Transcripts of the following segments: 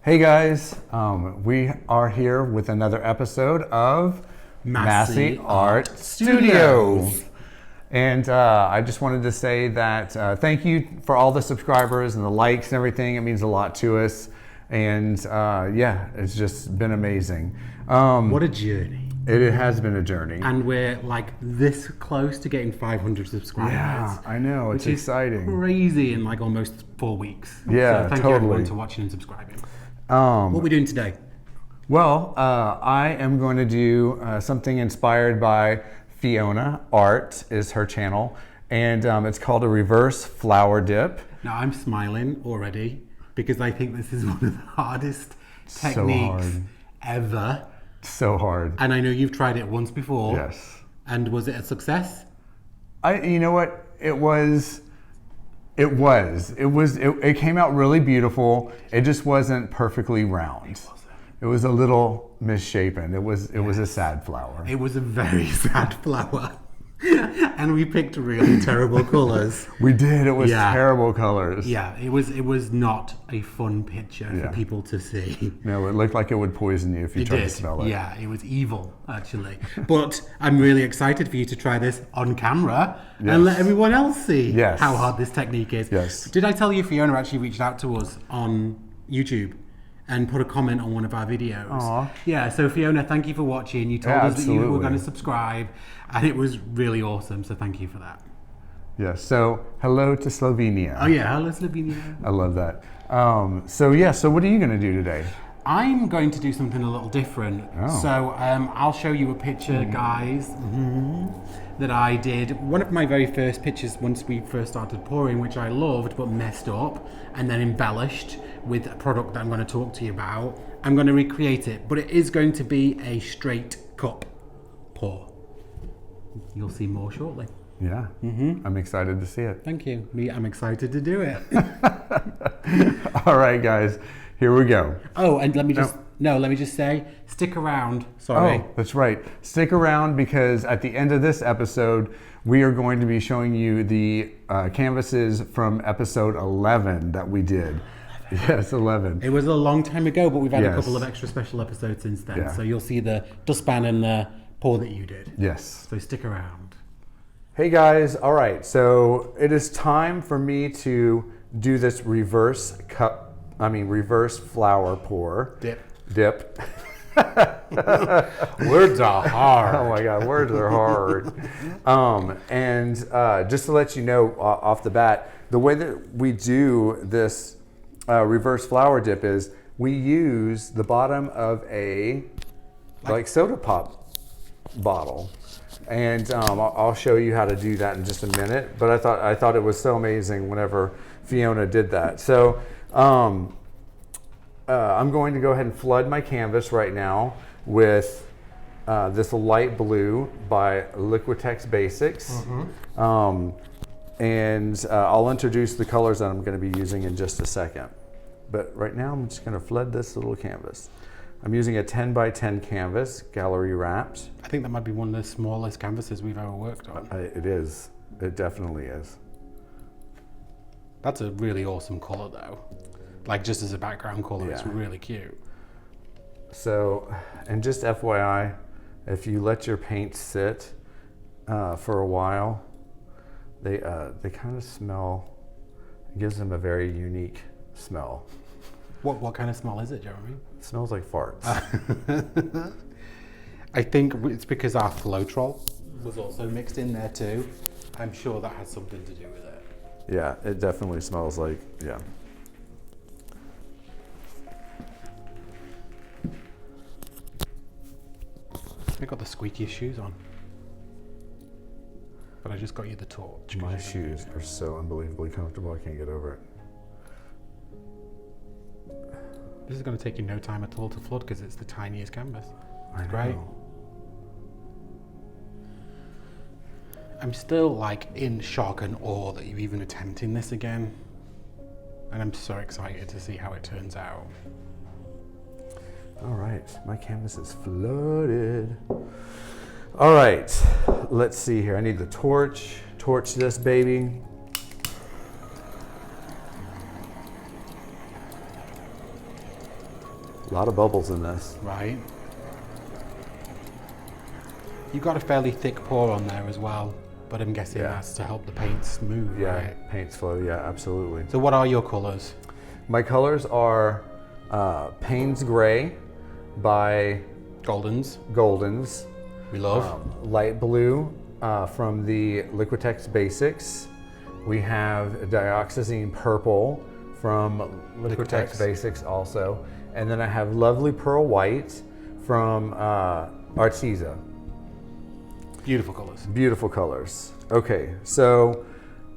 Hey guys, we are here with another episode of Masse Art Studio. And I just wanted to say that thank you for all the subscribers and the likes and everything. It means a lot to us. And yeah, it's just been amazing. What a journey. It has been a journey. And we're like this close to getting 500 subscribers. Yeah, I know. It's exciting. Crazy in like almost 4 weeks. Yeah, so thank you everyone for watching and subscribing. What are we doing today? Well, I am going to do something inspired by Fiona. Art is her channel, and it's called a reverse flower dip. Now I'm smiling already because I think this is one of the hardest techniques ever. So hard. And I know you've tried it once before. Yes. And was it a success? You know what? It came out really beautiful. It just wasn't perfectly round. It was a little misshapen. It was a sad flower. It was a very sad flower. And we picked really terrible colors. We did. It was terrible colors. Yeah, it was not a fun picture for people to see. No, it looked like it would poison you if you tried to smell it. Yeah, it was evil, actually. But I'm really excited for you to try this on camera and let everyone else see how hard this technique is. Yes. Did I tell you Fiona actually reached out to us on YouTube and put a comment on one of our videos? Aww. Yeah, so Fiona, thank you for watching. You told us that you were going to subscribe, and it was really awesome, so thank you for that. Yes, so hello to Slovenia. Oh yeah, hello Slovenia. I love that. So what are you going to do today? I'm going to do something a little different. Oh. So I'll show you a picture, guys, that I did. One of my very first pictures once we first started pouring, which I loved but messed up and then embellished with a product that I'm going to talk to you about. I'm going to recreate it, but it is going to be a straight cup pour. You'll see more shortly. Yeah, I'm excited to see it. Thank you. I'm excited to do it. All right, guys, here we go. Oh, and let me just say, stick around. Sorry. Oh, that's right. Stick around because at the end of this episode, we are going to be showing you the canvases from episode 11 that we did. Yes, 11. It was a long time ago, but we've had a couple of extra special episodes since then. Yeah. So you'll see the dustpan and the pour that you did. Yes. So stick around. Hey guys, all right. So it is time for me to do this reverse flower pour. Dip. Words are hard. Oh my God, words are hard. And just to let you know off the bat, the way that we do this reverse flower dip is we use the bottom of a soda pop bottle. And I'll show you how to do that in just a minute. But I thought it was so amazing whenever Fiona did that. So I'm going to go ahead and flood my canvas right now with this light blue by Liquitex Basics. And I'll introduce the colors that I'm going to be using in just a second. But right now I'm just going to flood this little canvas. I'm using a 10 by 10 canvas, gallery wrapped. I think that might be one of the smallest canvases we've ever worked on. It is. It definitely is. That's a really awesome color though. Like just as a background color, it's really cute. So, and just FYI, if you let your paints sit for a while, they kind of smell, it gives them a very unique smell. What kind of smell is it, Jeremy? It smells like farts. I think it's because our Floetrol was also mixed in there too. I'm sure that has something to do with it. Yeah, it definitely smells like, I got the squeakiest shoes on. But I just got you the torch. My shoes are so unbelievably comfortable, I can't get over it. This is going to take you no time at all to flood because it's the tiniest canvas. It's great. I'm still like in shock and awe that you're even attempting this again. And I'm so excited to see how it turns out. All right, my canvas is flooded. All right, let's see here. I need the torch. Torch this baby. A lot of bubbles in this. Right. You've got a fairly thick pour on there as well, but I'm guessing that's to help the paint smooth, Yeah, right? paint's flow, yeah, absolutely. So what are your colors? My colors are Payne's Gray by Goldens. Goldens. We love. Light blue from the Liquitex Basics. We have dioxazine purple from Liquitex Basics also. And then I have lovely pearl white from Arteza. Beautiful colors. Beautiful colors. Okay, so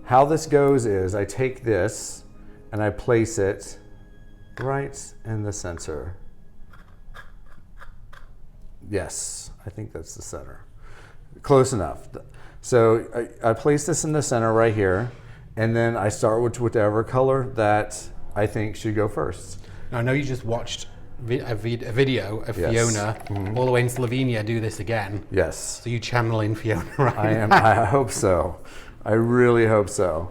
how this goes is I take this and I place it right in the center. Yes, I think that's the center. Close enough. So I place this in the center right here, and then I start with whatever color that I think should go first. Now, I know you just watched a video of Fiona all the way in Slovenia do this again. Yes. So you channeling Fiona, right? I am. I hope so. I really hope so.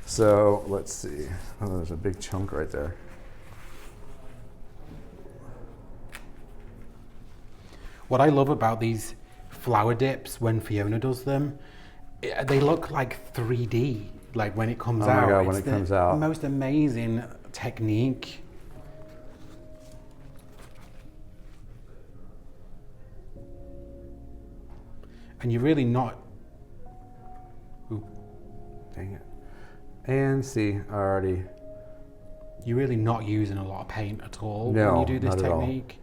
So let's see. Oh, there's a big chunk right there. What I love about these flower dips when Fiona does them, they look like 3D. Like when it comes out. Oh my God, when it comes out. The most amazing technique. And you're really not. Ooh. Dang it. And see, I already. You're really not using a lot of paint at all No, when you do this not at all. technique.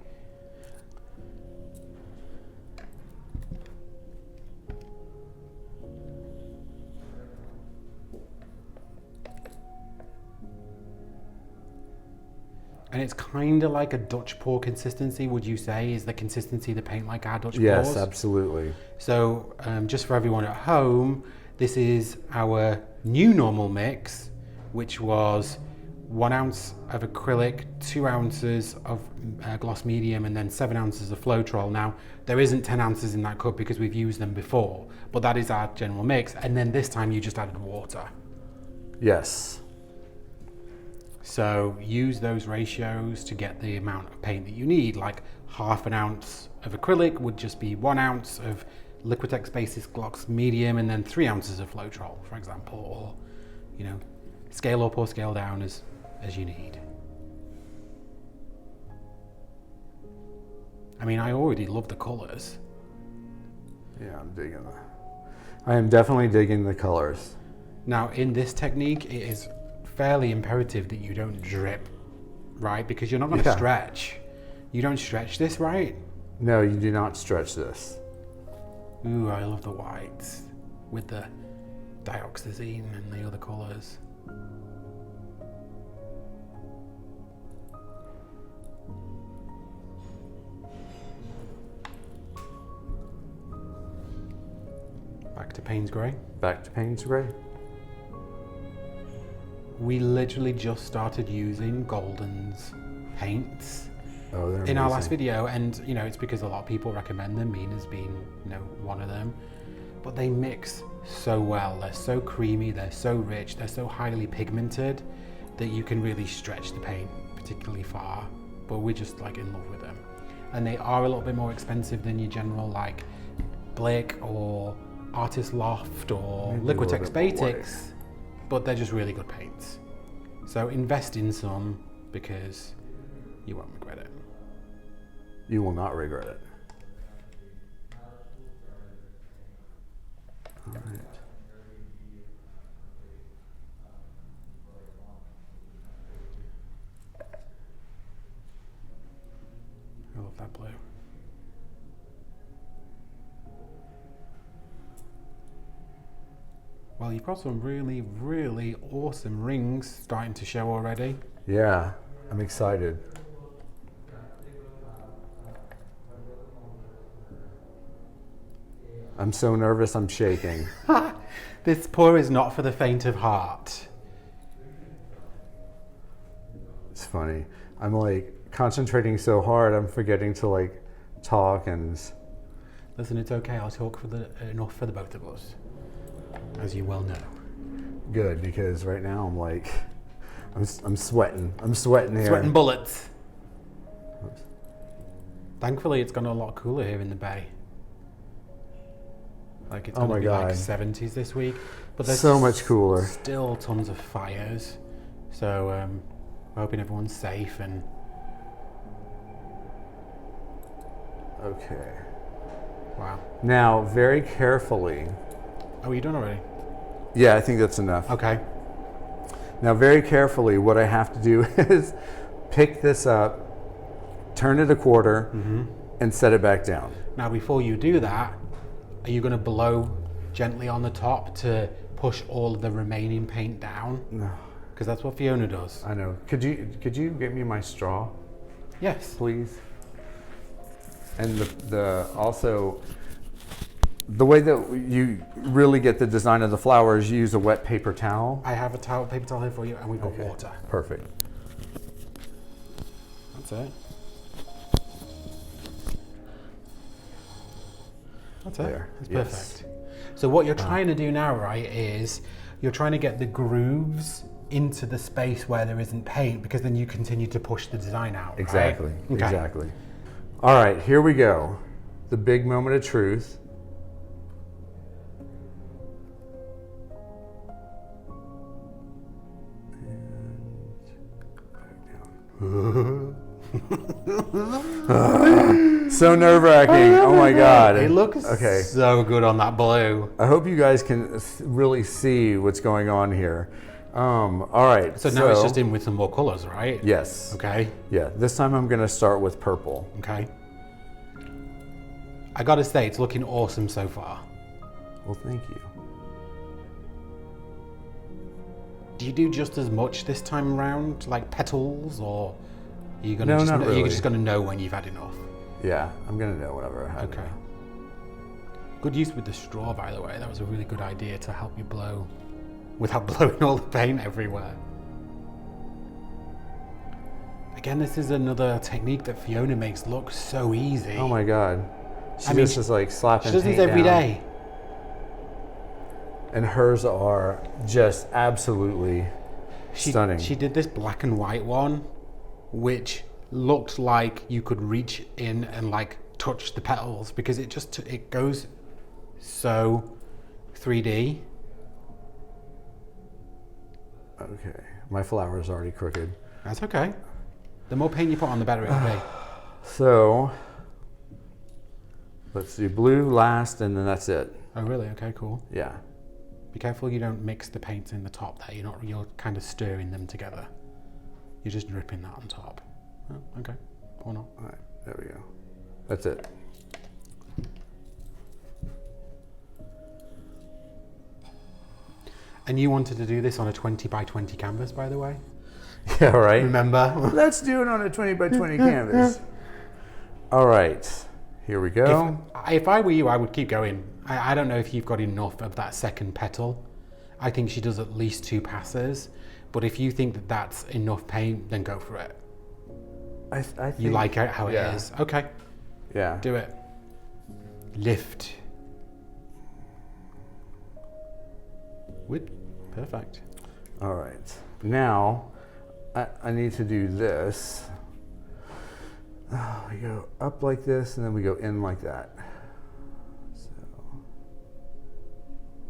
And it's kind of like a Dutch pour consistency, would you say? Is the consistency of the paint like our Dutch pours? Yes, absolutely. So just for everyone at home, this is our new normal mix, which was 1 ounce of acrylic, 2 ounces of gloss medium, and then 7 ounces of Floetrol. Now, there isn't 10 ounces in that cup because we've used them before, but that is our general mix. And then this time you just added water. Yes. So use those ratios to get the amount of paint that you need. Like half an ounce of acrylic would just be 1 ounce of Liquitex Basics Gloss Medium, and then 3 ounces of Floetrol, for example, or, you know, scale up or scale down as you need. I mean, I already love the colors. Yeah, I'm digging that. I am definitely digging the colors. Now, in this technique, it is fairly imperative that you don't drip, right? Because you're not going to stretch. You don't stretch this, right? No, you do not stretch this. Ooh, I love the whites with the dioxazine and the other colors. Back to Payne's Gray. Back to Payne's Gray. We literally just started using Golden's paints Oh, they're in our last amazing. video, and you know, it's because a lot of people recommend them, Mina's being, you know, one of them. But they mix so well. They're so creamy, they're so rich, they're so highly pigmented that you can really stretch the paint particularly far. But we're just like in love with them. And they are a little bit more expensive than your general like Blick or Artist Loft or Maybe a little Liquitex bit more Basics, but they're just really good paints. So invest in some because you won't regret it. You will not regret it. All right. I love that blue. Well, you've got some really, really awesome rings starting to show already. Yeah, I'm excited. I'm so nervous, I'm shaking. This pour is not for the faint of heart. It's funny. I'm like concentrating so hard, I'm forgetting to like talk and. Listen, it's okay. I'll talk for enough for the both of us, as you well know. Good, because right now I'm like, I'm sweating. I'm sweating here. Sweating bullets. Oops. Thankfully, it's gone a lot cooler here in the bay. Like it's Oh going to my be God. like 70s this week, but there's So much cooler. Still tons of fires. So I'm hoping everyone's safe and. Okay. Wow. Now, very carefully. Oh, you done already? Yeah, I think that's enough. Okay. Now, very carefully, what I have to do is pick this up, turn it a quarter, and set it back down. Now, before you do that, are you going to blow gently on the top to push all of the remaining paint down? No. Because that's what Fiona does. I know. Could you get me my straw, Yes. please? And also the way that you really get the design of the flowers, you use a wet paper towel. I have a paper towel here for you, and we've got Okay. water. Perfect. That's it. That's it. There. That's Yes. perfect. So what you're trying to do now, right, is you're trying to get the grooves into the space where there isn't paint, because then you continue to push the design out. Exactly. Right? Okay. Exactly. All right, here we go. The big moment of truth. So nerve-wracking. Oh my God. It looks okay. so good on that blue. I hope you guys can really see what's going on here. All right. So now it's just in with some more colors, right? Yes. Okay. Yeah. This time I'm going to start with purple. Okay. I gotta say, it's looking awesome so far. Well, thank you. Do you do just as much this time around, like petals, or are you gonna No, just not are really. you just gonna know when you've had enough? Yeah, I'm going to know whenever I have Okay. it. Good use with the straw, by the way. That was a really good idea to help you blow without blowing all the paint everywhere. Again, this is another technique that Fiona makes look so easy. Oh my God. She I mean, just is like slapping She does these paint every down. day. And hers are just absolutely stunning. She did this black and white one, which looked like you could reach in and like touch the petals, because it goes so 3D. Okay, my flower is already crooked. That's okay. The more paint you put on, the better it'll be. So let's do blue last, and then that's it. Oh, really? Okay, cool. Yeah. Be careful you don't mix the paints in the top there. You're kind of stirring them together. You're just dripping that on top. Oh, okay, or not. All right, there we go. That's it. And you wanted to do this on a 20 by 20 canvas, by the way? Yeah, right. Remember? Let's do it on a 20 by 20 canvas. All right, here we go. If I were you, I would keep going. I don't know if you've got enough of that second petal. I think she does at least 2 passes. But if you think that that's enough paint, then go for it. I think, You like it how it yeah. is. Okay, Yeah. do it. Lift. With perfect. All right. Now, I need to do this. We go up like this, and then we go in like that. So.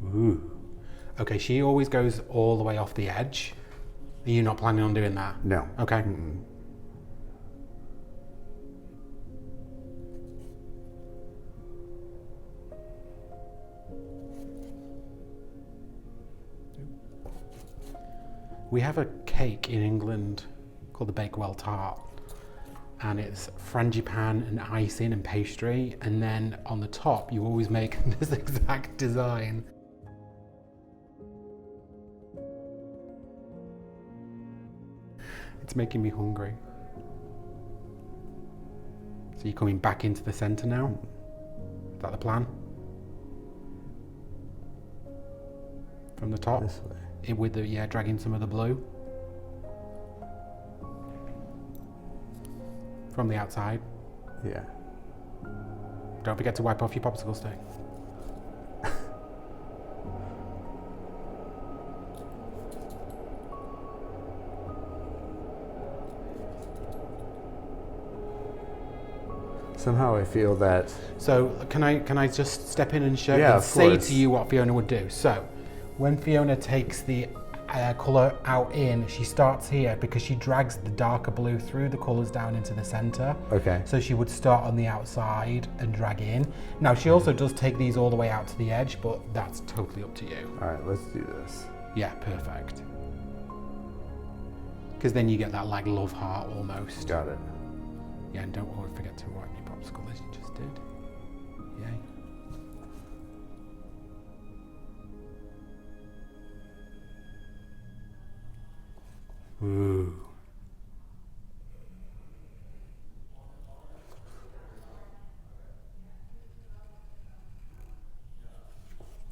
Ooh. Okay, she always goes all the way off the edge. Are you not planning on doing that? No. Okay. Mm-mm. We have a cake in England called the Bakewell Tart, and it's frangipan and icing and pastry, and then on the top you always make this exact design. It's making me hungry. So you're coming back into the center now? Is that the plan? From the top? This way. With the, yeah, dragging some of the blue from the outside. Yeah. don't forget to wipe off your popsicle stick. Somehow I feel that. So can I just step in and show Yeah, and of say course. to you what Fiona would do? So when Fiona takes the colour out in, she starts here because she drags the darker blue through the colours down into the centre. Okay. So she would start on the outside and drag in. Now she also does take these all the way out to the edge, but that's totally up to you. All right, let's do this. Yeah, perfect. Because then you get that like love heart almost. Got it. Yeah, and don't forget to wipe your popsicle as you just did. Yay. Ooh.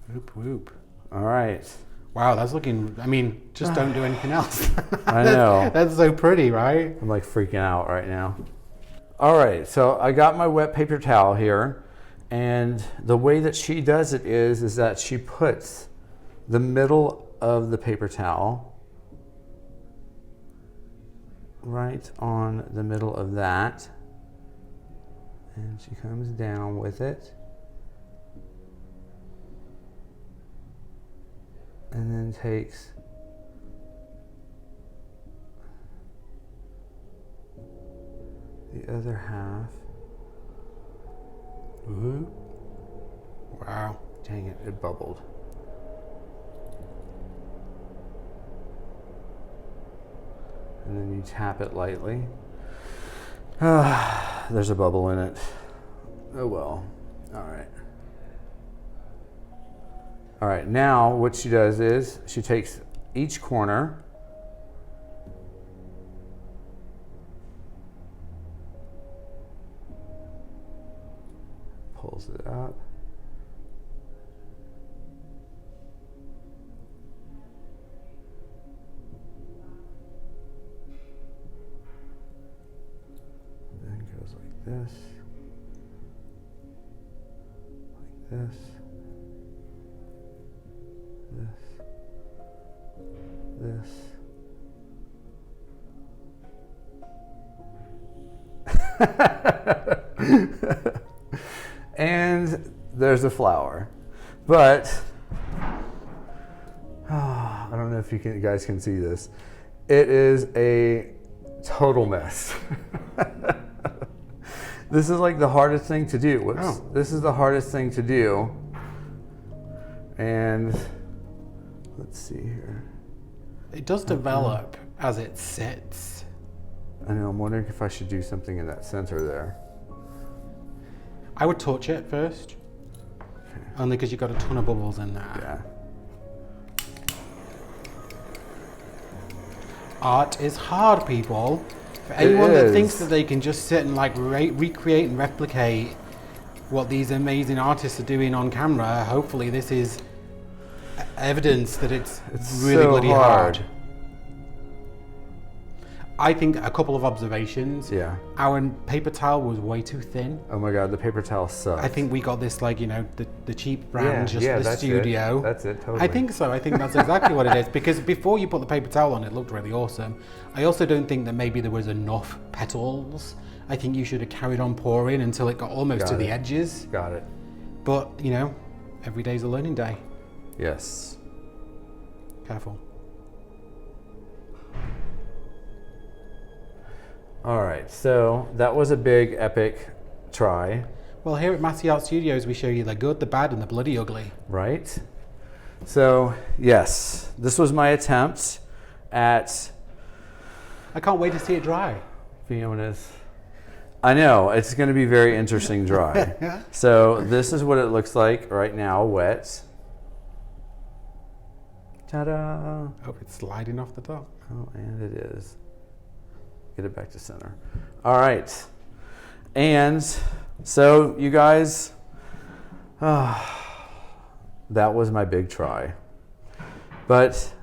Whoop whoop. All right. Wow, that's looking, I mean, just don't do anything else. I know. That's so pretty, right? I'm like freaking out right now. All right, so I got my wet paper towel here, and the way that she does it is that she puts the middle of the paper towel right on the middle of that, and she comes down with it, and then takes the other half. Ooh. Wow. Dang it, it bubbled. And then you tap it lightly. There's a bubble in it. Oh well. All right. All right, now what she does is she takes each corner, pulls it up, then goes like this, this. And there's a flower. But I don't know if you guys can see this. It is a total mess. This is like the hardest thing to do. Whoops. Oh. This is the hardest thing to do. And let's see here. It does develop as it sits. I know, I'm wondering if I should do something in that center there. I would touch it first. Only because you've got a ton of bubbles in there. Yeah. Art is hard, people. For anyone that is. thinks that they can just sit and like recreate and replicate what these amazing artists are doing on camera, hopefully this is evidence that it's really so bloody hard. hard. I think a couple of observations. Yeah. Our paper towel was way too thin. Oh my god, the paper towel sucks. I think we got this like, you know, the cheap brand just for the that's studio. It. That's it, totally. I think so. I think that's exactly what it is. Because before you put the paper towel on, it looked really awesome. I also don't think that maybe there was enough petals. I think you should have carried on pouring until it got almost to the edges. Got it. But, you know, every day's a learning day. Yes. Careful. All right, so that was a big, epic try, Well, here at Masse Art Studios, we show you the good, the bad, and the bloody ugly. right? So, yes, this was my attempt at I can't wait to see it dry. Fiona's. I know, it's going to be very interesting dry. So, this is what it looks like right now, wet. Ta-da! Oh, it's sliding off the top. Oh, and it is. Get it back to center. All right. And so, you guys, that was my big try. But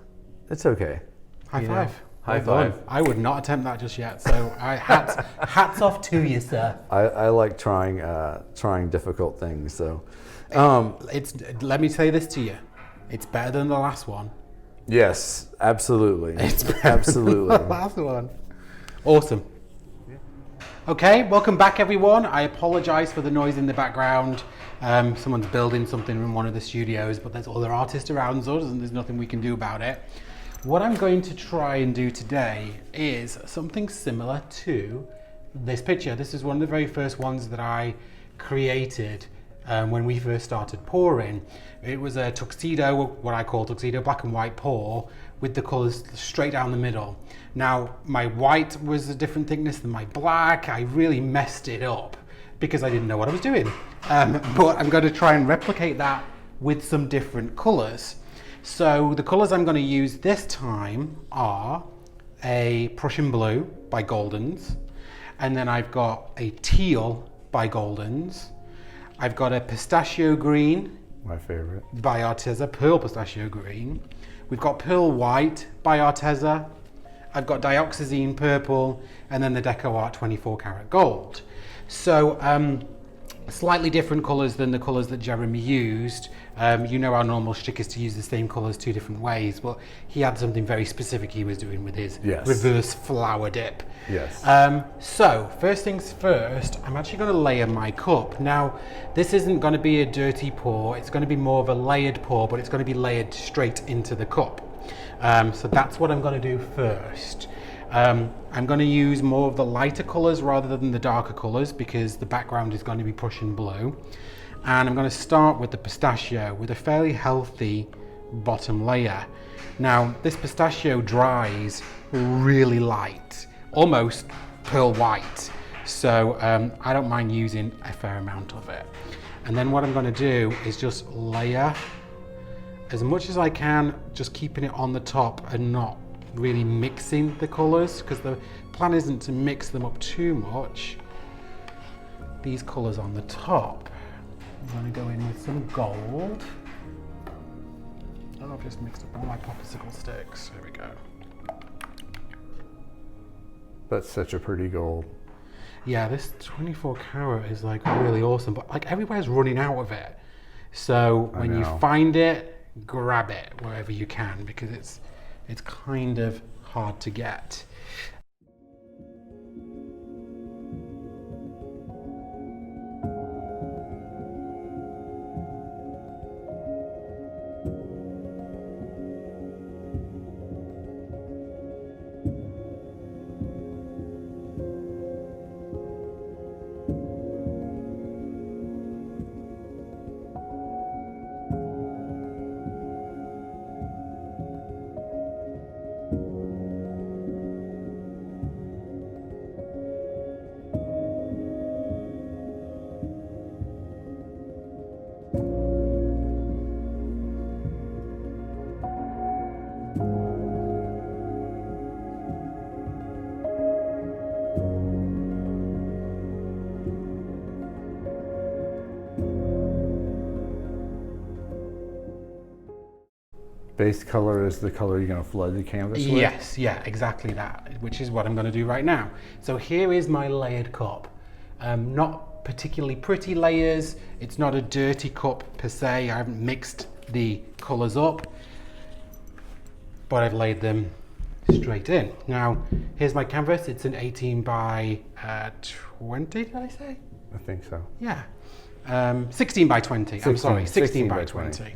it's okay. High You know? five. High Well five. done. I would not attempt that just yet. So hats off to you, sir. I like trying difficult things. So, Let me say this to you. It's better than the last one. yes, absolutely. It's better Absolutely. than the last one. Awesome. Okay, welcome back everyone. I apologize for the noise in the background. Someone's building something in one of the studios, but there's other artists around us and there's nothing we can do about it. What I'm going to try and do today is something similar to this picture. This is one of the very first ones that I created when we first started pouring. It was a tuxedo, what I call tuxedo black and white pour, with the colours straight down the middle. Now, my white was a different thickness than my black. I really messed it up because I didn't know what I was doing. But I'm going to try and replicate that with some different colours. So the colours I'm going to use this time are a Prussian blue by Goldens, and then I've got a teal by Goldens. I've got a pistachio green, My favorite. by Arteza, pearl pistachio green. We've got pearl white by Arteza. I've got dioxazine purple, and then the Deco Art 24 karat gold. So slightly different colours than the colours that Jeremy used. You know our normal shtick is to use the same colours two different ways, but he had something very specific he was doing with his reverse flower dip. Yes. So first things first, I'm actually going to layer my cup. Now, this isn't going to be a dirty pour, it's going to be more of a layered pour, but it's going to be layered straight into the cup. So that's what I'm going to do first. I'm going to use more of the lighter colours rather than the darker colours because the background is going to be Prussian blue. And I'm going to start with the pistachio with a fairly healthy bottom layer. Now, this pistachio dries really light, almost pearl white. So I don't mind using a fair amount of it. And then what I'm going to do is just layer as much as I can, just keeping it on the top and not really mixing the colours, because the plan isn't to mix them up too much. These colours on the top. I'm going to go in with some gold. Oh, I've just mixed up all my popsicle sticks. Here we go. That's such a pretty gold. Yeah, this 24 karat is like really awesome, but like everywhere's running out of it. So when you find it, grab it wherever you can because it's kind of hard to get. Base color is the color you're going to flood the canvas with? Yes, yeah, exactly that, which is what I'm going to do right now. So here is my layered cup. Not particularly pretty layers. It's not a dirty cup per se. I haven't mixed the colors up, but I've laid them straight in. Now, here's my canvas. It's an 18 by 20, did I say? I think so. Yeah. 16 by 20. I'm sorry, 16 by 20.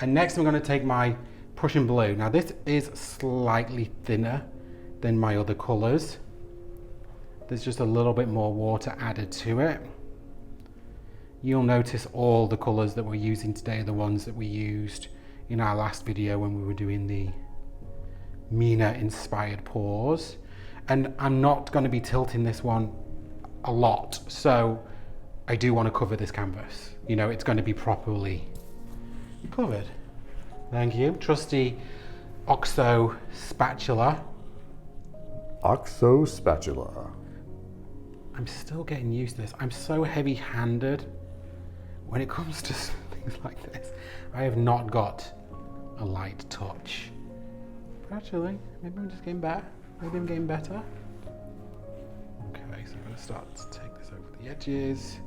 And next I'm going to take my Prussian blue. Now this is slightly thinner than my other colours. There's just a little bit more water added to it. You'll notice all the colours that we're using today are the ones that we used in our last video when we were doing the Mina inspired pours. And I'm not going to be tilting this one a lot, so I do want to cover this canvas. You know, it's going to be properly covered. Thank you. Trusty OXO spatula. OXO spatula. I'm still getting used to this. I'm so heavy-handed when it comes to things like this. I have not got a light touch. Actually, maybe I'm just getting better. Maybe I'm getting better. Okay, so I'm going to start to take this over the edges.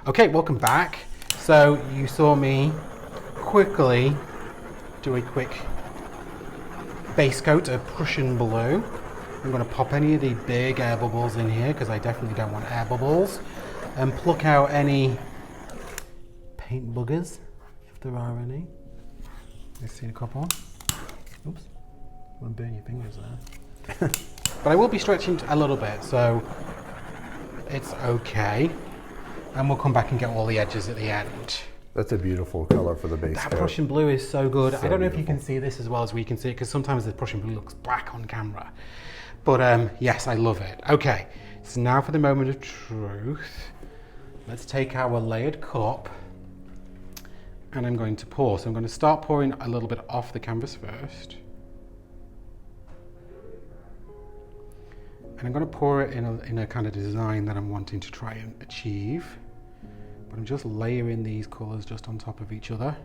Okay, welcome back. So you saw me quickly do a quick base coat of Prussian blue. I'm going to pop any of the big air bubbles in here because I definitely don't want air bubbles, and pluck out any paint buggers if there are any. I've seen a couple. Oops, I want to burn your fingers there. But I will be stretching a little bit, so it's okay. And we'll come back and get all the edges at the end. That's a beautiful color for the base That coat. Prussian blue is so good. So I don't know if you beautiful. can see this as well as we can see it, because sometimes the Prussian blue looks black on camera. But yes, I love it. Okay, so now for the moment of truth. Let's take our layered cup and I'm going to pour. So I'm going to start pouring a little bit off the canvas first. And I'm going to pour it in a kind of design that I'm wanting to try and achieve. But I'm just layering these colours just on top of each other.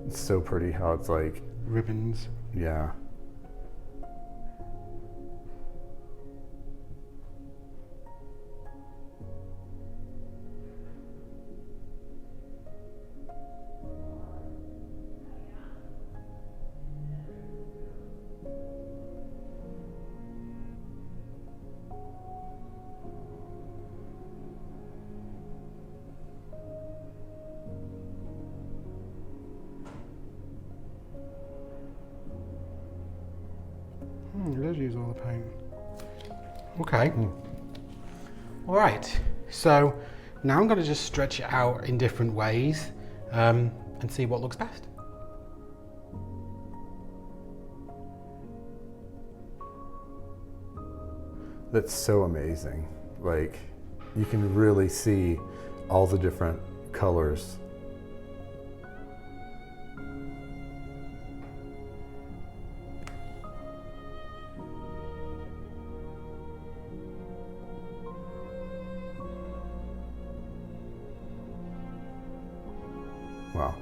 It's so pretty how it's like, Ribbons. yeah. It does use all the paint. Okay. All right. So now I'm going to just stretch it out in different ways and see what looks best. That's so amazing. Like, you can really see all the different colors. Wow.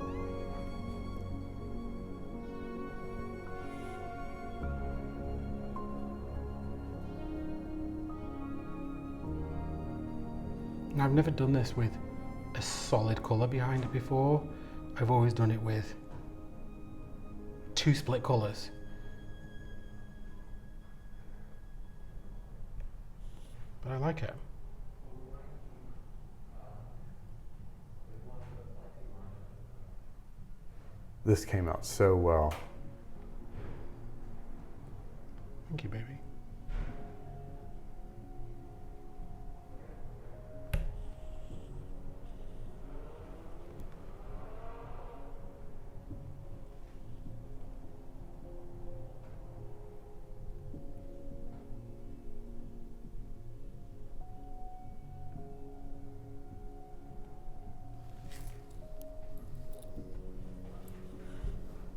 Now, I've never done this with a solid colour behind it before. I've always done it with two split colours. But I like it. This came out so well. Thank you, baby.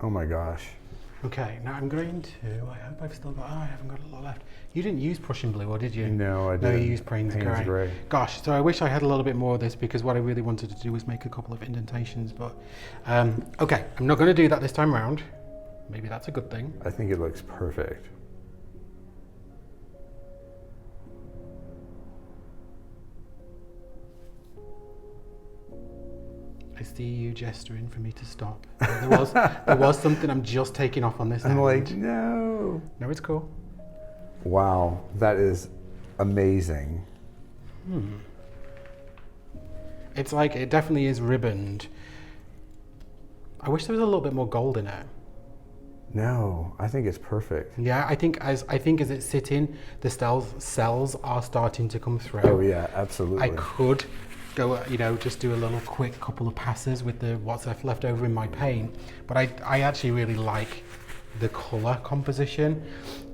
Oh my gosh. Okay, now I'm going to, I hope I've still got, I haven't got a lot left. You didn't use Prussian blue, or did you? No, I didn't. No, you used Payne's Grey. Gosh, so I wish I had a little bit more of this, because what I really wanted to do was make a couple of indentations, but okay, I'm not going to do that this time around. Maybe that's a good thing. I think it looks perfect. I see you gesturing for me to stop. There was something I'm just taking off on this end. I'm like, no. No, it's cool. Wow, that is amazing. It's like, it definitely is ribboned. I wish there was a little bit more gold in it. No, I think it's perfect. Yeah, I think as it's sitting, the cells are starting to come through. Oh yeah, absolutely. I could go, just do a little quick couple of passes with what's left over in my paint, but I actually really like the color composition.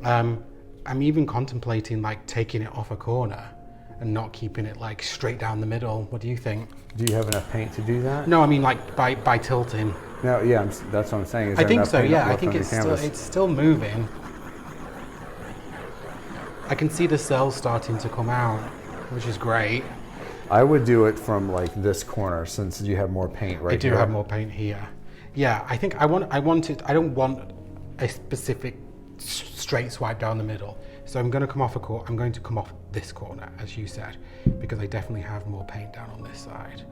I'm even contemplating like taking it off a corner and not keeping it like straight down the middle. What do you think? Do you have enough paint to do that? No, I mean like by tilting. No, yeah, that's what I'm saying. Is I there think enough so. paint Yeah, I left think on the canvas? it's still moving. I can see the cells starting to come out, which is great. I would do it from like this corner, since you have more paint right here. I do have more paint here. Yeah, I think I don't want a specific straight swipe down the middle. So I'm going to come off this corner, as you said, because I definitely have more paint down on this side.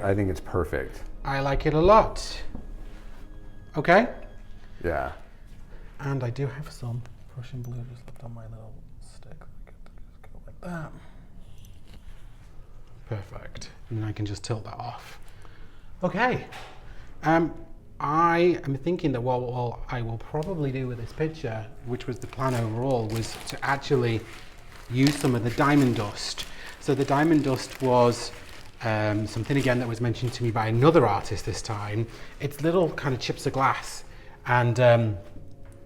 I think it's perfect. I like it a lot. Okay? Yeah. And I do have some Prussian blue just left on my little stick. I could just go like that. Perfect. And then I can just tilt that off. Okay. I am thinking that what I will probably do with this picture, which was the plan overall, was to actually use some of the diamond dust. So the diamond dust was something again that was mentioned to me by another artist this time. It's little kind of chips of glass, and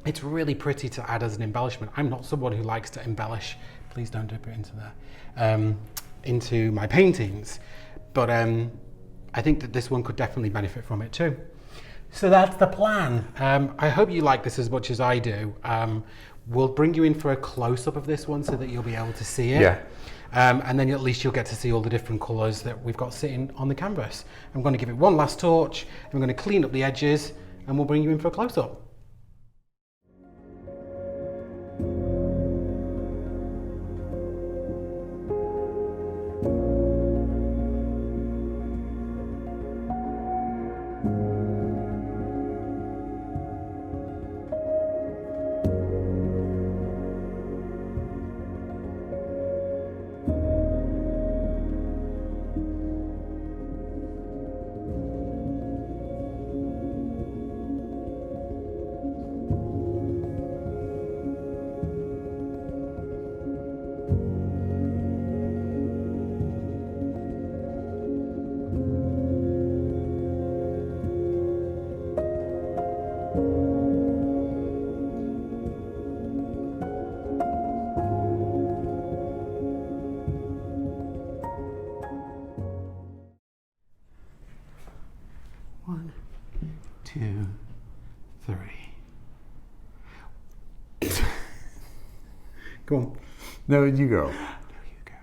it's really pretty to add as an embellishment. I'm not someone who likes to embellish. Please don't dip it into there, into my paintings, but I think that this one could definitely benefit from it too. So that's the plan. I hope you like this as much as I do. We'll bring you in for a close-up of this one so that you'll be able to see it. Yeah. And then at least you'll get to see all the different colours that we've got sitting on the canvas. I'm going to give it one last torch, I'm going to clean up the edges, and we'll bring you in for a close-up. One, two, three. Go on. No, you go. No, you go.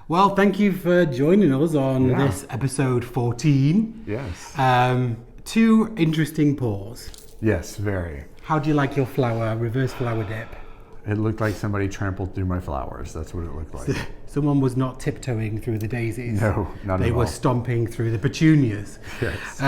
Well, thank you for joining us on this episode 14. Yes. 2 interesting pours. Yes, very. How do you like your flower, reverse flower dip? It looked like somebody trampled through my flowers. That's what it looked like. Someone was not tiptoeing through the daisies. No, not at all. They were stomping through the petunias. Yes.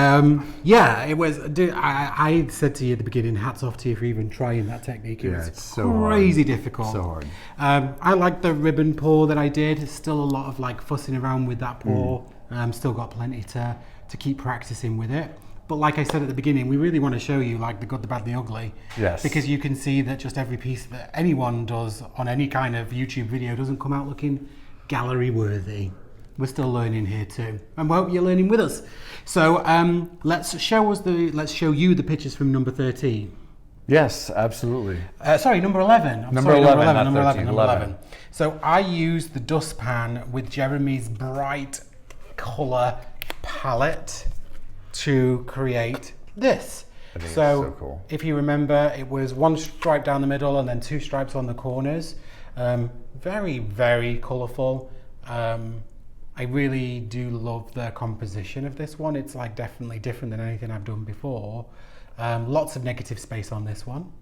Yeah, it was. I said to you at the beginning, hats off to you for even trying that technique. It was it's so crazy hard. difficult. So hard. I like the ribbon pour that I did. Still a lot of like fussing around with that pour. Still got plenty to keep practicing with it. But like I said at the beginning, we really want to show you like the good, the bad, and the ugly. Yes. Because you can see that just every piece that anyone does on any kind of YouTube video doesn't come out looking gallery worthy. We're still learning here too, and we hope you're learning with us. So let's show you the pictures from number 13. Yes, absolutely. Sorry, number 11. Number 11. So I used the dustpan with Jeremy's bright color palette to create this. I think it's so cool. If you remember, it was one stripe down the middle and then two stripes on the corners. Very, very colourful. I really do love the composition of this one. It's like definitely different than anything I've done before. Lots of negative space on this one.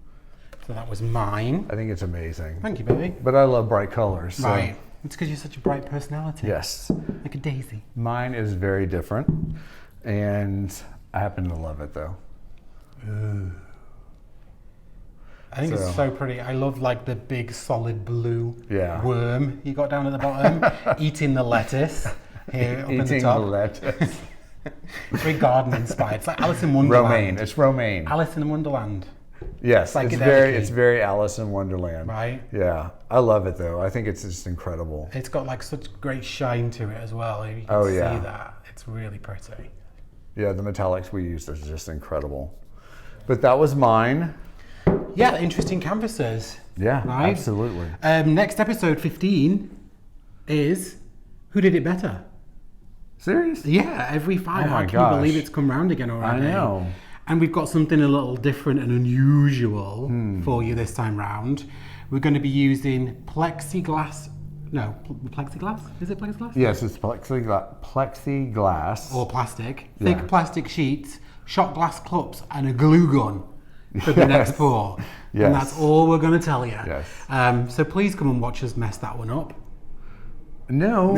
So that was mine. I think it's amazing. Thank you, baby. But I love bright colors. So. Right. It's because you're such a bright personality. Yes. Like a daisy. Mine is very different, and I happen to love it though. I think it's so pretty. I love like the big solid blue Yeah. worm you got down at the bottom, eating the lettuce here up at the Eating top. the lettuce. Very garden inspired. It's like Alice in Wonderland. Romaine. It's romaine. Alice in Wonderland. Yes, Psychedelically. it's very Alice in Wonderland. Right. Yeah, I love it though. I think it's just incredible. It's got like such great shine to it as well. You can Oh, see yeah. that. It's really pretty. Yeah, the metallics we used are just incredible. But that was mine. Yeah, interesting canvases. Yeah, Right? absolutely. Next episode 15 is Who Did It Better? Serious? Yeah, every 5. Oh How my can you believe gosh. it's come round again already? I know. And we've got something a little different and unusual for you this time round. We're going to be using plexiglass. No, plexiglass? Is it plexiglass? Yes, it's plexiglass. Or plastic. Yeah. Thick plastic sheets, shot glass cups, and a glue gun for the next pour. Yes. And that's all we're going to tell you. Yes. So please come and watch us mess that one up. No,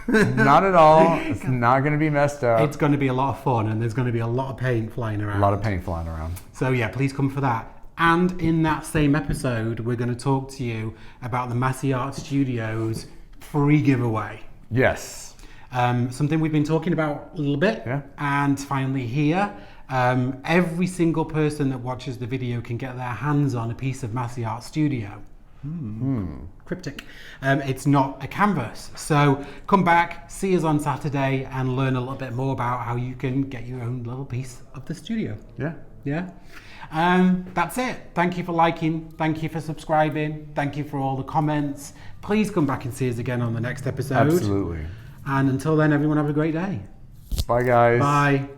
not at all. It's not going to be messed up. It's going to be a lot of fun, and there's going to be a lot of paint flying around. A lot of paint flying around. So yeah, please come for that. And in that same episode, we're going to talk to you about the Masse Art Studio's free giveaway. Yes. Something we've been talking about a little bit. Yeah. And finally here, every single person that watches the video can get their hands on a piece of Masse Art Studio. Cryptic. It's not a canvas. So come back, see us on Saturday, and learn a little bit more about how you can get your own little piece of the studio. Yeah. Yeah. That's it. Thank you for liking. Thank you for subscribing. Thank you for all the comments. Please come back and see us again on the next episode. Absolutely. And until then, everyone have a great day. Bye, guys. Bye.